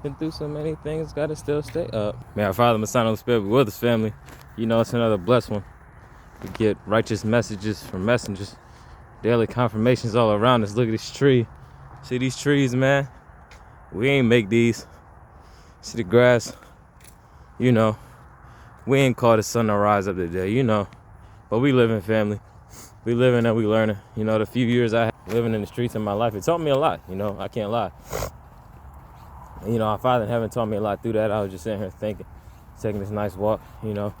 Been through so many things, gotta still stay up. May our Father, Messiah, and Holy Spirit be with his family. You know, it's another blessed one. We get righteous messages from messengers, daily confirmations all around us. Look at this tree. See these trees, man? We ain't make these. See the grass? You know, we ain't called the sun to rise up today, you know. But we live in family. We living and we learning. You know, the few years I had living in the streets in my life, it taught me a lot, you know, I can't lie. You know, our Father in heaven taught me a lot through that. I was just sitting here thinking, taking this nice walk, you know.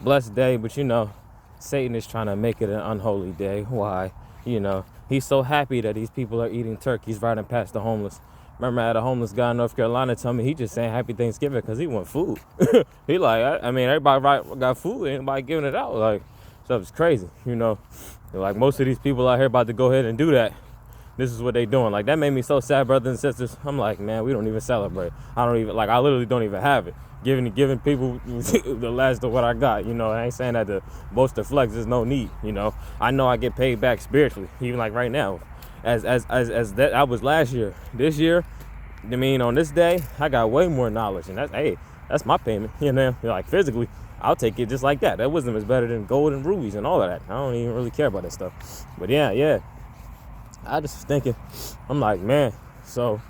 Blessed day, but you know, Satan is trying to make it an unholy day. Why? You know, he's so happy that these people are eating turkeys riding past the homeless. Remember, I had a homeless guy in North Carolina tell me he just saying happy Thanksgiving because he want food. He like, I mean, everybody got food, ain't nobody giving it out. Like, stuff's crazy, you know. Like, most of these people out here about to go ahead and do that. This is what they doing. Like, that made me so sad, brothers and sisters. I'm like, man, we don't even celebrate. I literally don't even have it. Giving people the last of what I got, you know. I ain't saying that to boast or flex. There's no need, you know. I know I get paid back spiritually, even like right now, as that I was last year. This year, I mean, on this day, I got way more knowledge, and that's my payment, you know. Like, physically, I'll take it just like that. That wisdom is better than gold and rubies and all of that. I don't even really care about that stuff. But yeah. I just was thinking, I'm like, man, so,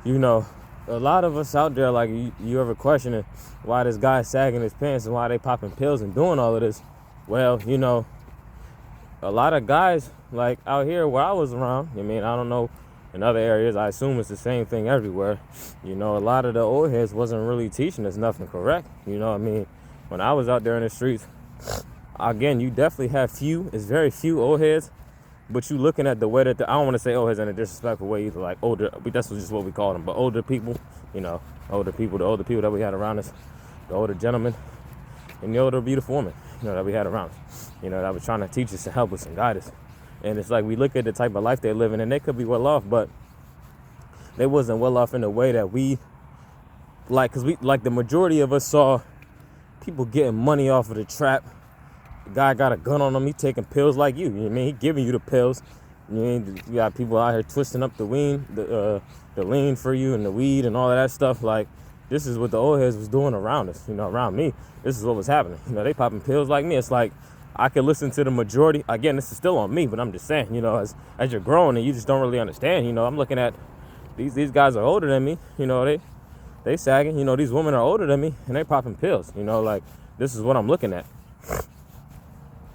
you know, a lot of us out there, like, you ever questioning why this guy's sagging his pants and why they popping pills and doing all of this? Well, you know, a lot of guys, like, out here where I was around, I mean, I don't know, in other areas, I assume it's the same thing everywhere. You know, a lot of the old heads wasn't really teaching us nothing correct. You know what I mean? When I was out there in the streets, again, you definitely have very few old heads. But you looking at the way that I don't want to say old heads in a disrespectful way either, like older, but that's just what we call them. But older people, you know, the older people that we had around us, the older gentlemen, and the older beautiful women, you know, that we had around us, you know, that was trying to teach us and help us and guide us. And it's like we look at the type of life they're living, and they could be well off, but they wasn't well off in the way that we, like, because we, like, the majority of us saw people getting money off of the trap. Guy got a gun on him, he taking pills like you know what I mean? He giving you the pills. You mean, you got people out here twisting up the lean for you and the weed and all of that stuff. Like, this is what the old heads was doing around us, you know, around me. This is what was happening. You know, they popping pills like me. It's like, I could listen to the majority. Again, this is still on me, but I'm just saying, you know, as you're growing and you just don't really understand, you know, I'm looking at these guys are older than me, you know, they sagging, you know, these women are older than me and they popping pills, you know, like, this is what I'm looking at.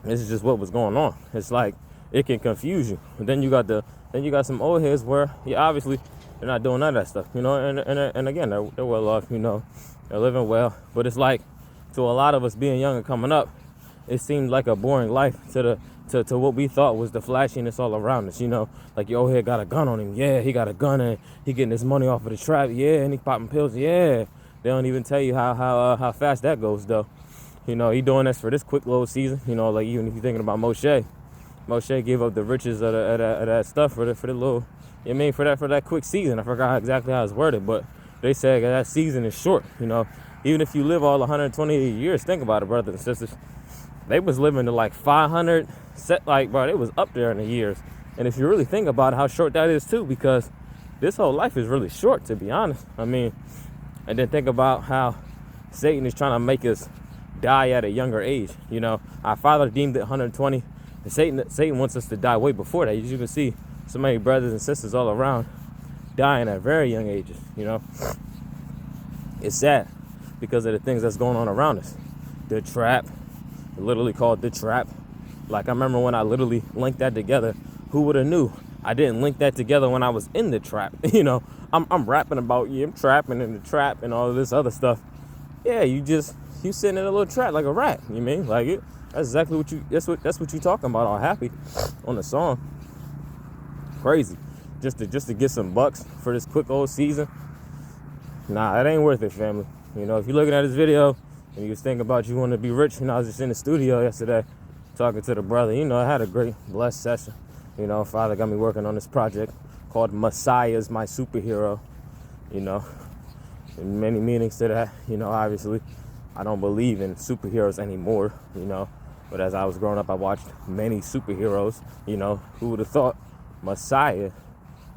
This is just what was going on. It's like, it can confuse you. And then you got some old heads where, yeah, obviously they're not doing none of that stuff, you know. And again, they're well off, you know, they're living well. But it's like, to a lot of us being young and coming up, it seemed like a boring life to what we thought was the flashiness all around us, you know. Like, your old head got a gun on him, yeah, he got a gun and he getting his money off of the trap, yeah, and he popping pills, yeah. They don't even tell you how fast that goes though. You know, he doing this for this quick little season. You know, like, even if you're thinking about Moshe gave up the riches of that stuff for the little, you know what I mean, for that quick season. I forgot exactly how it's worded, but they said that season is short. You know, even if you live all 120 years, think about it, brothers and sisters. They was living to like 500, like, bro, it was up there in the years. And if you really think about it, how short that is too, because this whole life is really short, to be honest. I mean, and then think about how Satan is trying to make us die at a younger age. You know, our Father deemed it 120, and Satan wants us to die way before that. As you can see, so many brothers and sisters all around dying at very young ages. You know, it's sad because of the things that's going on around us. The trap, literally called the trap. Like, I remember when I literally linked that together. Who would have knew? I didn't link that together when I was in the trap. You know, I'm rapping about, yeah, I'm trapping in the trap and all of this other stuff. Yeah, you sitting in a little trap like a rat. You mean, like, it? That's exactly that's what you talking about. All happy on the song. Crazy, just to get some bucks for this quick old season. Nah, it ain't worth it, family. You know, if you're looking at this video and you was thinking about you want to be rich, you know, I was just in the studio yesterday talking to the brother. You know, I had a great, blessed session. You know, Father got me working on this project called Messiah's My Superhero. You know, and many meanings to that. You know, obviously, I don't believe in superheroes anymore, you know. But as I was growing up, I watched many superheroes, you know. Who would have thought Messiah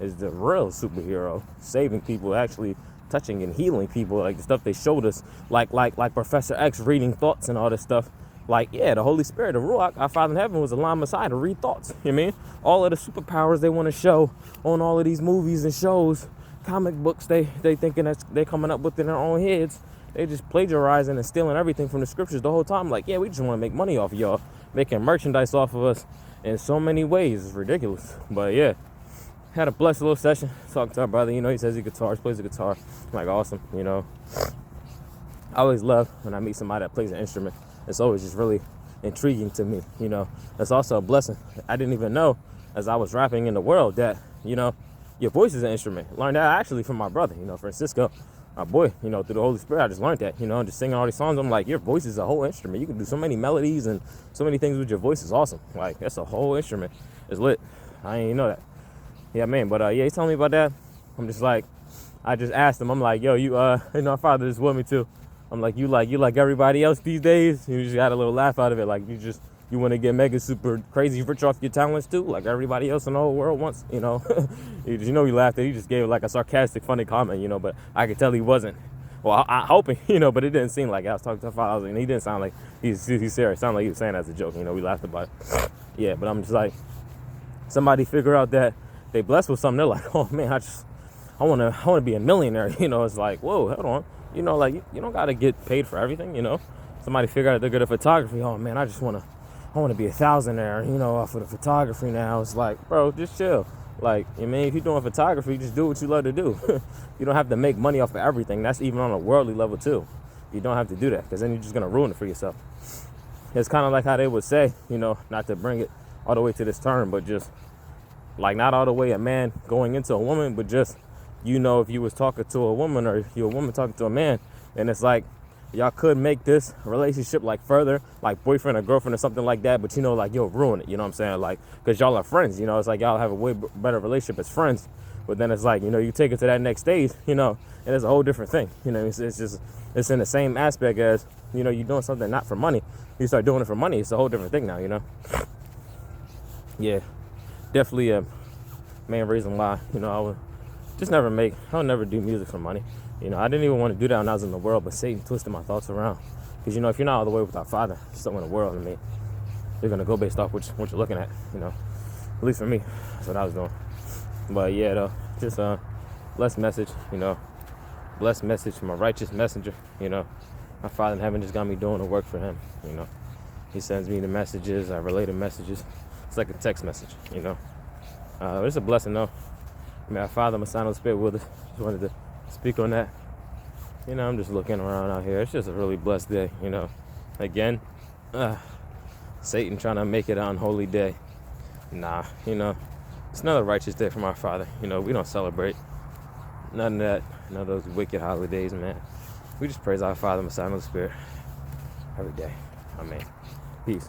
is the real superhero, saving people, actually touching and healing people, like the stuff they showed us, like Professor X reading thoughts and all this stuff. Like, yeah, the Holy Spirit, the Ruach, our Father in heaven, was allowing Messiah to read thoughts. You know what I mean? All of the superpowers they want to show on all of these movies and shows, comic books, they thinking that they're coming up with in their own heads. They just plagiarizing and stealing everything from the scriptures the whole time. Like, yeah, we just want to make money off of y'all, making merchandise off of us in so many ways. It's ridiculous. But yeah, had a blessed little session talking to our brother. You know, he says he guitars, plays the guitar. I'm like, awesome. You know, I always love when I meet somebody that plays an instrument. It's always just really intriguing to me. You know, it's also a blessing. I didn't even know as I was rapping in the world that, you know, your voice is an instrument. Learned that actually from my brother, you know, Francisco, my boy, you know, through the Holy Spirit. I just learned that, you know, just singing all these songs. I'm like, your voice is a whole instrument. You can do so many melodies and so many things with your voice. Is awesome. Like, that's a whole instrument. It's lit. I didn't even know that. Yeah, man. But yeah, he's telling me about that. I'm just like, I just asked him. I'm like, yo, you know, our Father just with me too. I'm like, you like everybody else these days. You just got a little laugh out of it. Like, you want to get mega super crazy rich off your talents too, like everybody else in the whole world wants, you know. You know, he laughed at it. He just gave like a sarcastic, funny comment, you know, but I could tell he wasn't. Well, I hoping, you know, but it didn't seem like it. I was talking to Father, and he didn't sound like he's serious. It sounded like he was saying that as a joke, you know. We laughed about it. Yeah, but I'm just like, somebody figure out that they blessed with something. They're like, oh man, I want to be a millionaire. You know, it's like, whoa, hold on. You know, like you don't gotta get paid for everything. You know, somebody figure out they're good at photography. Oh man, I want to be a thousandaire, you know, off of the photography now. It's like, bro, just chill. Like, I mean, if you're doing photography, just do what you love to do. You don't have to make money off of everything. That's even on a worldly level too. You don't have to do that, because then you're just gonna ruin it for yourself. It's kind of like how they would say, you know, not to bring it all the way to this term, but just like not all the way a man going into a woman, but just, you know, if you was talking to a woman or you're a woman talking to a man, then it's like, y'all could make this relationship like further, like boyfriend or girlfriend or something like that, but you know, like you'll ruin it, you know what I'm saying? Like, because y'all are friends, you know, it's like y'all have a way better relationship as friends, but then it's like, you know, you take it to that next stage, you know, and it's a whole different thing, you know. It's in the same aspect as, you know, you're doing something not for money, you start doing it for money, it's a whole different thing now, you know. Yeah, definitely a main reason why, you know, I would never do music for money. You know, I didn't even want to do that when I was in the world, but Satan twisted my thoughts around. Because, you know, if you're not all the way with our Father, something in the world, I mean, you're going to go based off what you're looking at, you know. At least for me, that's what I was doing. But, yeah, though, just a blessed message, you know. Blessed message from a righteous messenger, you know. My Father in heaven just got me doing the work for him, you know. He sends me the messages, I relay the messages. It's like a text message, you know. It's a blessing, though. I mean, our Father, my Son, Holy Spirit with us. Just wanted to speak on that. You know, I'm just looking around out here. It's just a really blessed day, you know. Again, Satan trying to make it an unholy day. Nah, you know, it's another righteous day from our Father. You know, we don't celebrate none of that, none of those wicked holidays, man. We just praise our Father, Messiah, and Holy Spirit every day. Amen. Peace.